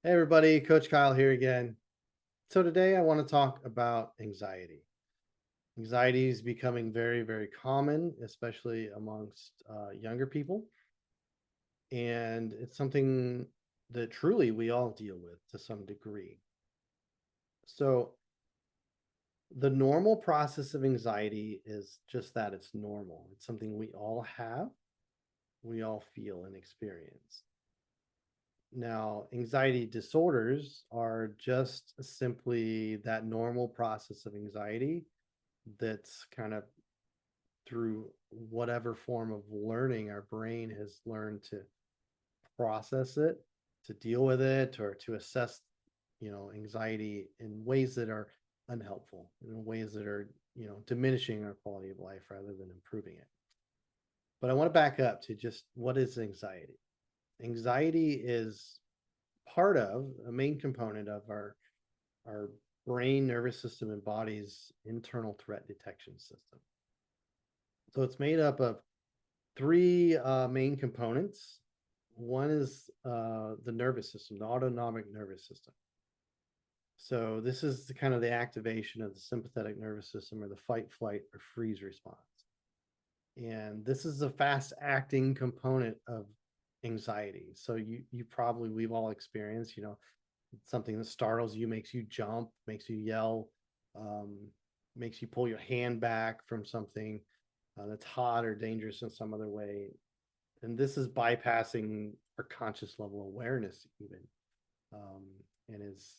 Hey everybody, Coach Kyle here again. So today I want to talk about anxiety. Anxiety is becoming very, very common, especially amongst younger people. And it's something that truly we all deal with to some degree. So the normal process of anxiety is just that it's normal. It's something we all have, we all feel and experience. Now, anxiety disorders are just simply that normal process of anxiety that's kind of through whatever form of learning our brain has learned to process it, to deal with it, or to assess, anxiety in ways that are unhelpful, in ways that are, diminishing our quality of life rather than improving it. But I want to back up to just what is anxiety? Anxiety is part of a main component of our brain, nervous system, and body's internal threat detection system. So it's made up of three main components. One is the nervous system, the autonomic nervous system. So this is the kind of the activation of the sympathetic nervous system or the fight, flight, or freeze response. And this is a fast acting component of anxiety. So you probably we've all experienced, something that startles you, makes you jump, makes you yell, um, makes you pull your hand back from something that's hot or dangerous in some other way. And this is bypassing our conscious level awareness, even, um, and is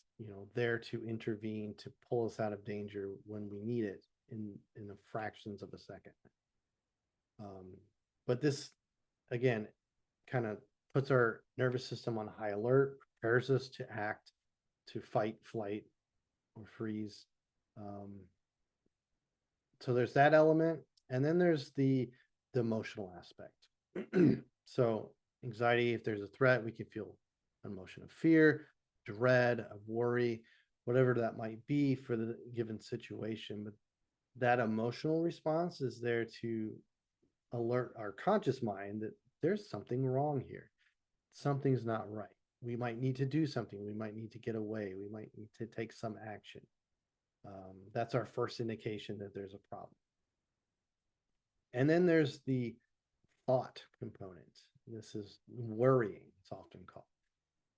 there to intervene to pull us out of danger when we need it in the fractions of a second. Um, but this again kind of puts our nervous system on high alert, prepares us to act, to fight, flight, or freeze. Um, so there's that element, and then there's the emotional aspect. So anxiety, if there's a threat, we can feel an emotion of fear, dread, of worry, whatever that might be for the given situation. But that emotional response is there to alert our conscious mind that there's something wrong here. Something's not right. We might need to do something. We might need to get away. We might need to take some action. That's our first indication that there's a problem. And then there's the thought component. This is worrying, it's often called.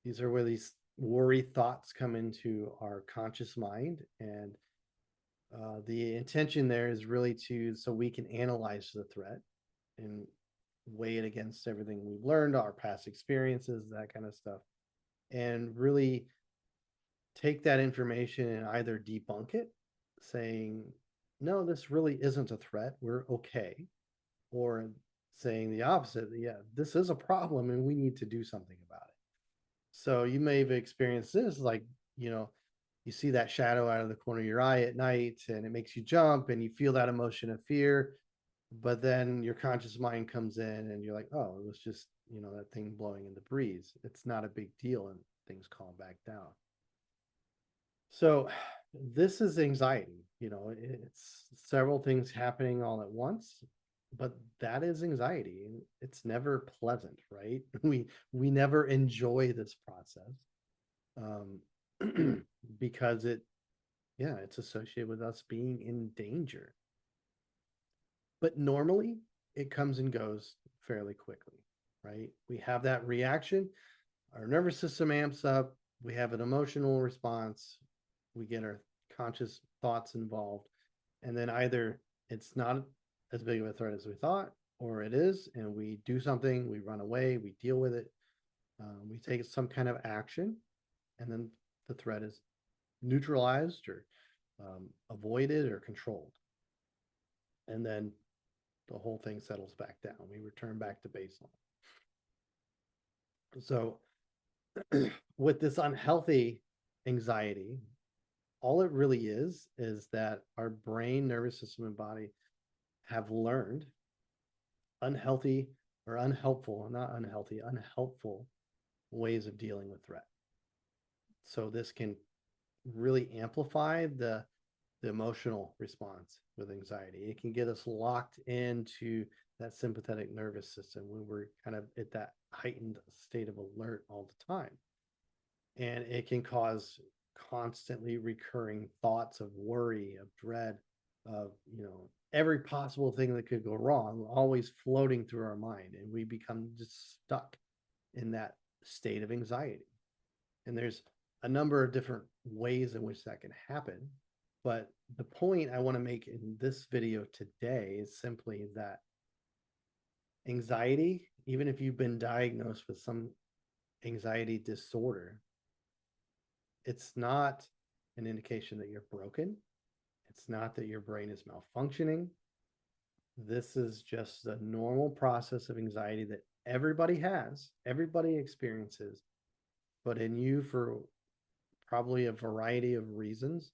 These are where these worry thoughts come into our conscious mind. And the intention there is really so we can analyze the threat and weigh it against everything we've learned, our past experiences, that kind of stuff, and really take that information and either debunk it, saying, no, this really isn't a threat, we're okay, or saying the opposite, yeah, this is a problem and we need to do something about it. So you may have experienced this, like, you know, you see that shadow out of the corner of your eye at night and it makes you jump and you feel that emotion of fear, but then your conscious mind comes in and you're like, oh, it was just, that thing blowing in the breeze. It's not a big deal and things calm back down. So this is anxiety, it's several things happening all at once, but that is anxiety. It's never pleasant, right? We never enjoy this process, because it's associated with us being in danger. But normally it comes and goes fairly quickly, right? We have that reaction, our nervous system amps up, we have an emotional response, we get our conscious thoughts involved, and then either it's not as big of a threat as we thought, or it is, and we do something, we run away, we deal with it, we take some kind of action, and then the threat is neutralized or avoided or controlled. And then the whole thing settles back down. We return back to baseline. So, with this unhealthy anxiety, all it really is that our brain, nervous system, and body have learned unhealthy or unhelpful, not unhealthy, unhelpful ways of dealing with threat. So, this can really amplify the emotional response with anxiety. It can get us locked into that sympathetic nervous system when we're kind of at that heightened state of alert all the time. and it can cause constantly recurring thoughts of worry, of dread, of every possible thing that could go wrong, always floating through our mind, and we become just stuck in that state of anxiety. And there's a number of different ways in which that can happen. But the point I want to make in this video today is simply that anxiety, even if you've been diagnosed with some anxiety disorder, it's not an indication that you're broken. It's not that your brain is malfunctioning. This is just a normal process of anxiety that everybody has, everybody experiences, but in you, for probably a variety of reasons,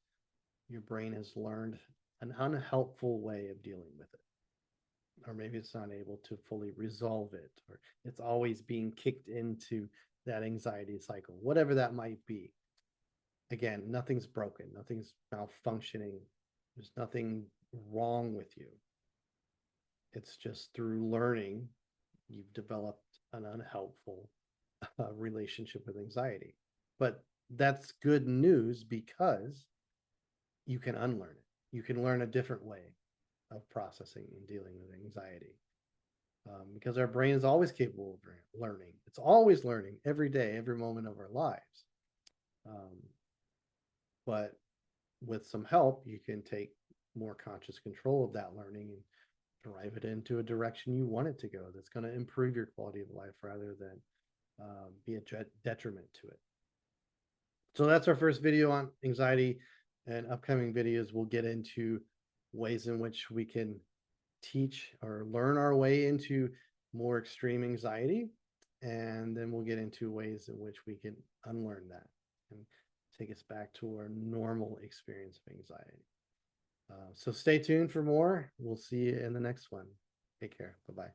your brain has learned an unhelpful way of dealing with it. Or maybe it's not able to fully resolve it, or it's always being kicked into that anxiety cycle, whatever that might be. Again, nothing's broken, nothing's malfunctioning, there's nothing wrong with you. It's just through learning, you've developed an unhelpful relationship with anxiety. But that's good news because you can unlearn it. You can learn a different way of processing and dealing with anxiety. Because our brain is always capable of learning. It's always learning every day, every moment of our lives. But with some help, you can take more conscious control of that learning and drive it into a direction you want it to go that's going to improve your quality of life rather than be a detriment to it. So that's our first video on anxiety, and upcoming videos we'll get into ways in which we can teach or learn our way into more extreme anxiety, and then we'll get into ways in which we can unlearn that and take us back to our normal experience of anxiety. So stay tuned for more. We'll see you in the next one. Take care. Bye-bye.